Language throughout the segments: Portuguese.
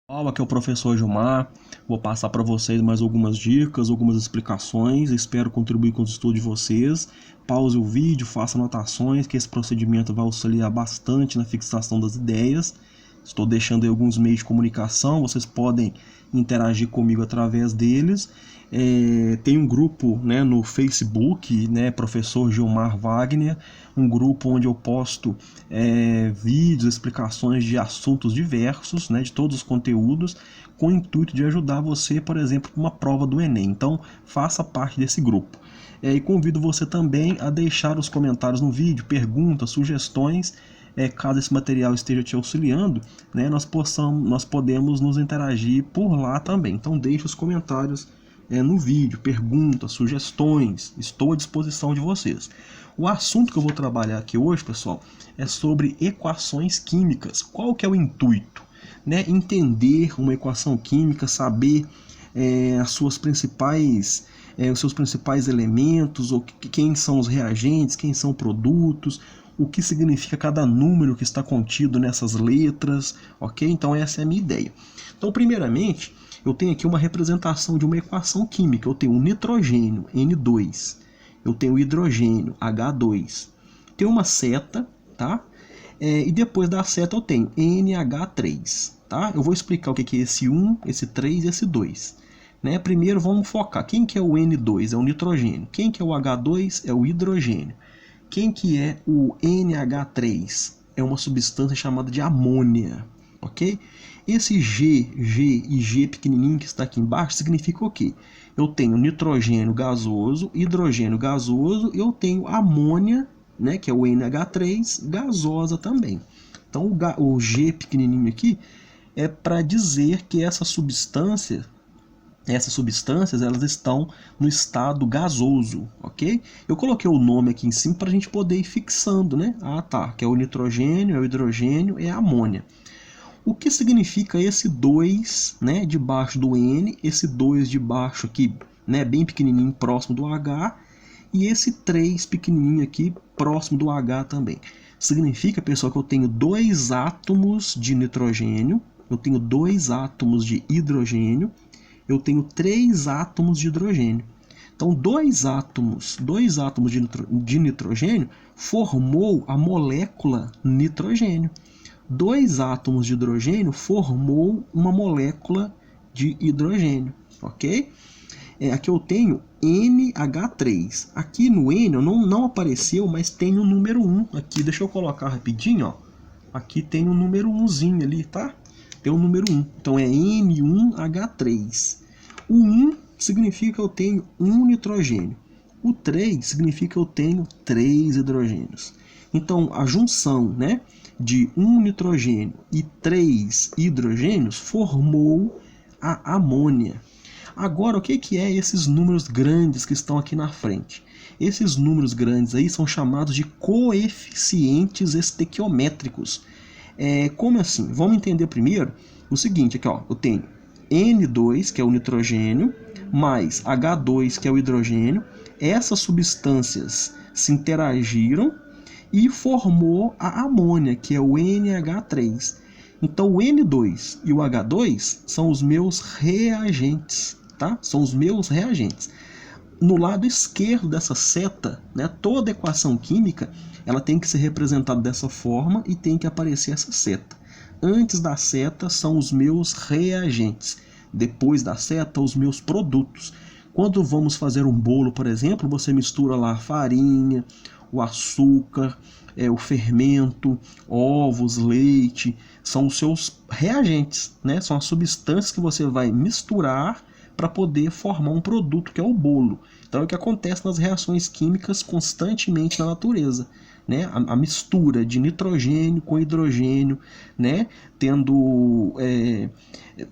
Olá, aqui é o professor Gilmar. Vou passar para vocês mais algumas dicas, algumas explicações. Espero contribuir com os estudos de vocês. Pause o vídeo, faça anotações, que esse procedimento vai auxiliar bastante na fixação das ideias. Estou deixando aí alguns meios de comunicação, vocês podem interagir comigo através deles. Tem um grupo, né, no Facebook, né, Professor Gilmar Wagner, um grupo onde eu posto vídeos, explicações de assuntos diversos, né, de todos os conteúdos, com o intuito de ajudar você, por exemplo, com uma prova do Enem. Então, faça parte desse grupo. E convido você também a deixar os comentários no vídeo, perguntas, sugestões. Caso esse material esteja te auxiliando, né, nós podemos nos interagir por lá também. Então deixe os comentários no vídeo, perguntas, sugestões, estou à disposição de vocês. O assunto que eu vou trabalhar aqui hoje, pessoal, é sobre equações químicas. Qual que é o intuito? Né? Entender uma equação química, saber os seus principais elementos, ou quem são os reagentes, quem são produtos, o que significa cada número que está contido nessas letras, ok? Então essa é a minha ideia. Então, primeiramente, eu tenho aqui uma representação de uma equação química. Eu tenho um nitrogênio, N2. Eu tenho o hidrogênio, H2. Tem uma seta, tá? E depois da seta eu tenho NH3, tá? Eu vou explicar o que é esse 1, esse 3 e esse 2. Né? Primeiro vamos focar. Quem que é o N2? É o nitrogênio. Quem que é o H2? É o hidrogênio. Quem que é o NH3? É uma substância chamada de amônia, ok? Esse G e G pequenininho que está aqui embaixo significa o quê? Eu tenho nitrogênio gasoso, hidrogênio gasoso, e eu tenho amônia, né, que é o NH3, gasosa também. Então o G pequenininho aqui é para dizer que essas substâncias elas estão no estado gasoso, ok? Eu coloquei o nome aqui em cima para a gente poder ir fixando, né? Ah, tá, que é o nitrogênio, é o hidrogênio, é a amônia. O que significa esse 2, né, debaixo do N, esse 2 debaixo aqui, né, bem pequenininho, próximo do H, e esse 3 pequenininho aqui, próximo do H também. Significa, pessoal, que eu tenho 2 átomos de nitrogênio, eu tenho 2 átomos de hidrogênio, eu tenho 3 átomos de hidrogênio. Então, dois átomos de nitrogênio formou a molécula nitrogênio. 2 átomos de hidrogênio formou uma molécula de hidrogênio, ok? Aqui eu tenho NH3. Aqui no N não apareceu, mas tem o número 1 aqui. Deixa eu colocar rapidinho, ó. Aqui tem um número 1zinho ali, tá? Tem o número 1. Então é N1H3. O 1 significa que eu tenho 1 nitrogênio. O 3 significa que eu tenho 3 hidrogênios. Então a junção, né, de 1 nitrogênio e 3 hidrogênios formou a amônia. Agora, o que é esses números grandes que estão aqui na frente? Esses números grandes aí são chamados de coeficientes estequiométricos. Como assim? Vamos entender primeiro o seguinte, aqui, ó, eu tenho N2, que é o nitrogênio, mais H2, que é o hidrogênio. Essas substâncias se interagiram e formou a amônia, que é o NH3. Então o N2 e o H2 são os meus reagentes, tá? São os meus reagentes. No lado esquerdo dessa seta, né, toda equação química ela tem que ser representada dessa forma e tem que aparecer essa seta. Antes da seta são os meus reagentes. Depois da seta, os meus produtos. Quando vamos fazer um bolo, por exemplo, você mistura lá a farinha, o açúcar, o fermento, ovos, leite. São os seus reagentes, né? São as substâncias que você vai misturar para poder formar um produto que é o bolo. Então é o que acontece nas reações químicas constantemente na natureza, né? A mistura de nitrogênio com hidrogênio, né, tendo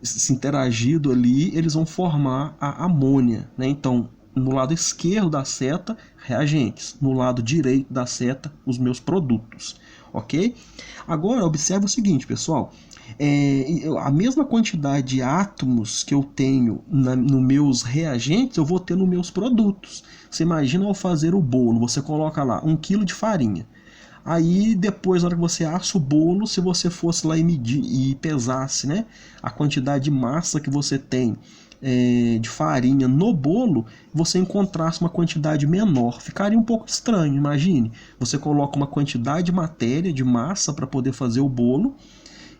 se interagido ali, eles vão formar a amônia, né? Então, no lado esquerdo da seta, reagentes. No lado direito da seta, os meus produtos, ok? Agora, observe o seguinte, pessoal. A mesma quantidade de átomos que eu tenho nos meus reagentes, eu vou ter nos meus produtos. Você imagina ao fazer o bolo, você coloca lá 1 kg de farinha. Aí depois, na hora que você assa o bolo, se você fosse lá e medir e pesasse, né, a quantidade de massa que você tem de farinha no bolo, você encontrasse uma quantidade menor. Ficaria um pouco estranho, imagine. Você coloca uma quantidade de matéria, de massa para poder fazer o bolo,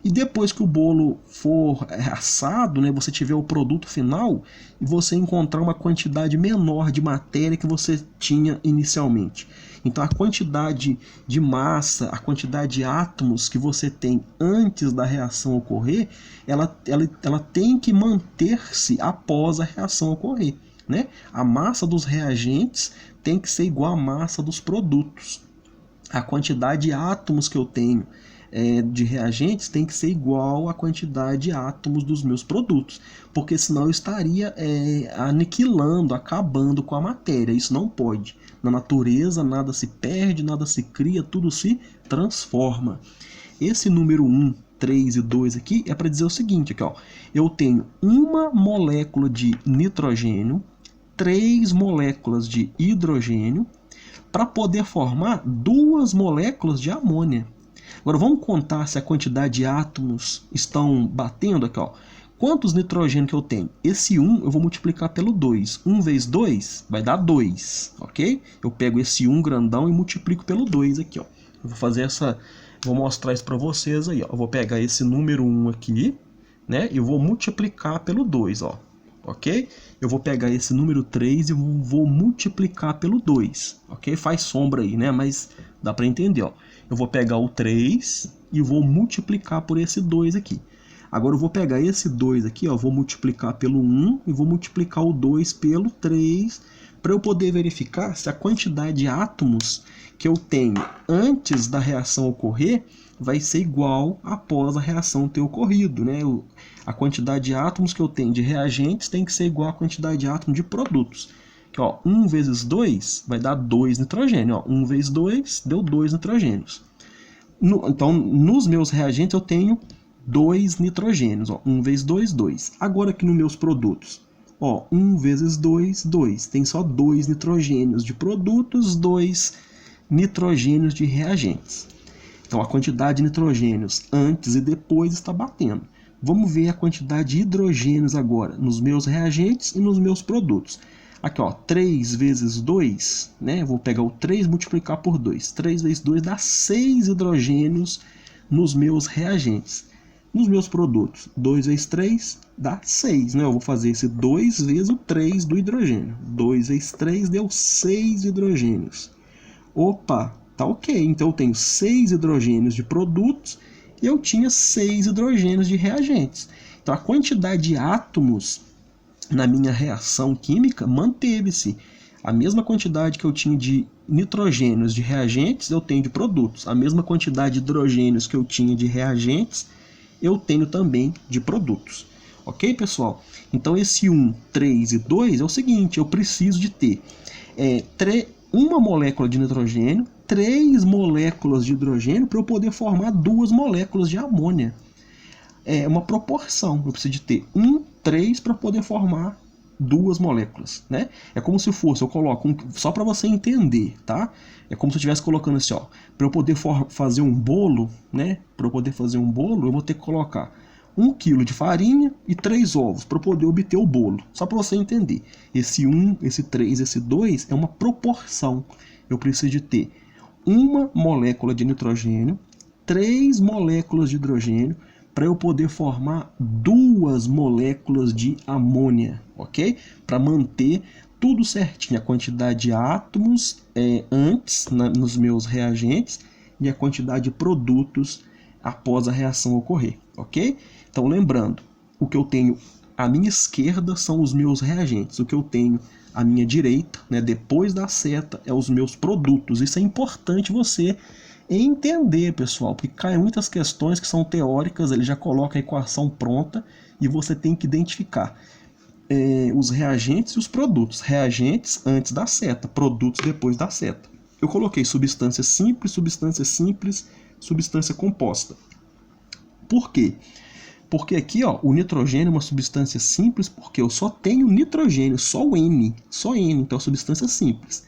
e depois que o bolo for assado, né, você tiver o produto final e você encontrar uma quantidade menor de matéria que você tinha inicialmente. Então a quantidade de massa, a quantidade de átomos que você tem antes da reação ocorrer, ela tem que manter-se após a reação ocorrer, né? A massa dos reagentes tem que ser igual à massa dos produtos. A quantidade de átomos que eu tenho de reagentes tem que ser igual à quantidade de átomos dos meus produtos, porque senão eu estaria aniquilando, acabando com a matéria. Isso não pode. Na natureza nada se perde, nada se cria, tudo se transforma. Esse número 1, 3 e 2 aqui é para dizer o seguinte, aqui, ó, eu tenho uma molécula de nitrogênio, 3 moléculas de hidrogênio, para poder formar 2 moléculas de amônia. Agora vamos contar se a quantidade de átomos estão batendo aqui, ó. Quantos nitrogênio que eu tenho? Esse 1 eu vou multiplicar pelo 2. 1 vezes 2 vai dar 2, ok? Eu pego esse 1 grandão e multiplico pelo 2 aqui, ó. Eu vou fazer vou mostrar isso para vocês aí, ó. Eu vou pegar esse número 1 aqui, né? E vou multiplicar pelo 2, ó. Ok? Eu vou pegar esse número 3 e vou multiplicar pelo 2, ok? Faz sombra aí, né? Mas dá para entender, ó. Eu vou pegar o 3 e vou multiplicar por esse 2 aqui. Agora eu vou pegar esse 2 aqui, ó, vou multiplicar pelo 1 e vou multiplicar o 2 pelo 3 para eu poder verificar se a quantidade de átomos que eu tenho antes da reação ocorrer vai ser igual após a reação ter ocorrido, né? A quantidade de átomos que eu tenho de reagentes tem que ser igual à quantidade de átomos de produtos. Aqui, ó, 1 vezes 2 vai dar 2 nitrogênio. Ó, 1 vezes 2 deu 2 nitrogênios. Então, nos meus reagentes eu tenho 2 nitrogênios. Ó, 1 vezes 2, 2. Agora aqui nos meus produtos, ó, 1 vezes 2, 2. Tem só 2 nitrogênios de produtos, 2 nitrogênios de reagentes. Então a quantidade de nitrogênios antes e depois está batendo. Vamos ver a quantidade de hidrogênios agora nos meus reagentes e nos meus produtos. Aqui, ó, 3 vezes 2, né? Vou pegar o 3 e multiplicar por 2. 3 vezes 2 dá 6 hidrogênios nos meus reagentes. Nos meus produtos, 2 vezes 3 dá 6, né? Eu vou fazer esse 2 vezes o 3 do hidrogênio. 2 vezes 3 deu 6 hidrogênios. Opa, tá ok. Então eu tenho 6 hidrogênios de produtos e eu tinha 6 hidrogênios de reagentes. Então a quantidade de átomos na minha reação química manteve-se. A mesma quantidade que eu tinha de nitrogênios de reagentes, eu tenho de produtos. A mesma quantidade de hidrogênios que eu tinha de reagentes, eu tenho também de produtos. Ok, pessoal? Então esse 1, 3 e 2 é o seguinte, eu preciso de ter uma molécula de nitrogênio, 3 moléculas de hidrogênio para eu poder formar 2 moléculas de amônia. É uma proporção, eu preciso de ter 3 para poder formar 2 moléculas, né? É como se fosse, eu coloco, só para você entender, tá? É como se eu estivesse colocando assim, ó, para eu poder fazer um bolo, né? Para eu poder fazer um bolo, eu vou ter que colocar 1 kg de farinha e 3 ovos para poder obter o bolo. Só para você entender. Esse 1, esse 3, esse 2 é uma proporção. Eu preciso de ter uma molécula de nitrogênio, 3 moléculas de hidrogênio, para eu poder formar 2 moléculas de amônia, ok? Para manter tudo certinho, a quantidade de átomos antes nos meus reagentes e a quantidade de produtos após a reação ocorrer, ok? Então lembrando, o que eu tenho à minha esquerda são os meus reagentes, o que eu tenho à minha direita, né, depois da seta, é os meus produtos. Isso é importante você entender, pessoal, porque caem muitas questões que são teóricas, ele já coloca a equação pronta e você tem que identificar os reagentes e os produtos. Reagentes antes da seta, produtos depois da seta. Eu coloquei substância simples, substância composta. Por quê? Porque aqui, ó, o nitrogênio é uma substância simples porque eu só tenho nitrogênio, só o N, então é substância simples.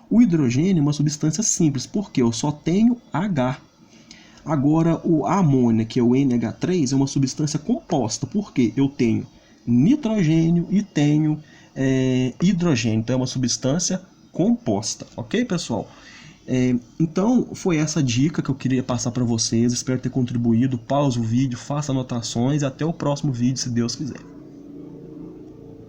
O hidrogênio é uma substância simples, porque eu só tenho H. Agora, a amônia, que é o NH3, é uma substância composta, porque eu tenho nitrogênio e tenho hidrogênio. Então, é uma substância composta, ok, pessoal? Então, foi essa dica que eu queria passar para vocês. Espero ter contribuído. Pause o vídeo, faça anotações e até o próximo vídeo, se Deus quiser.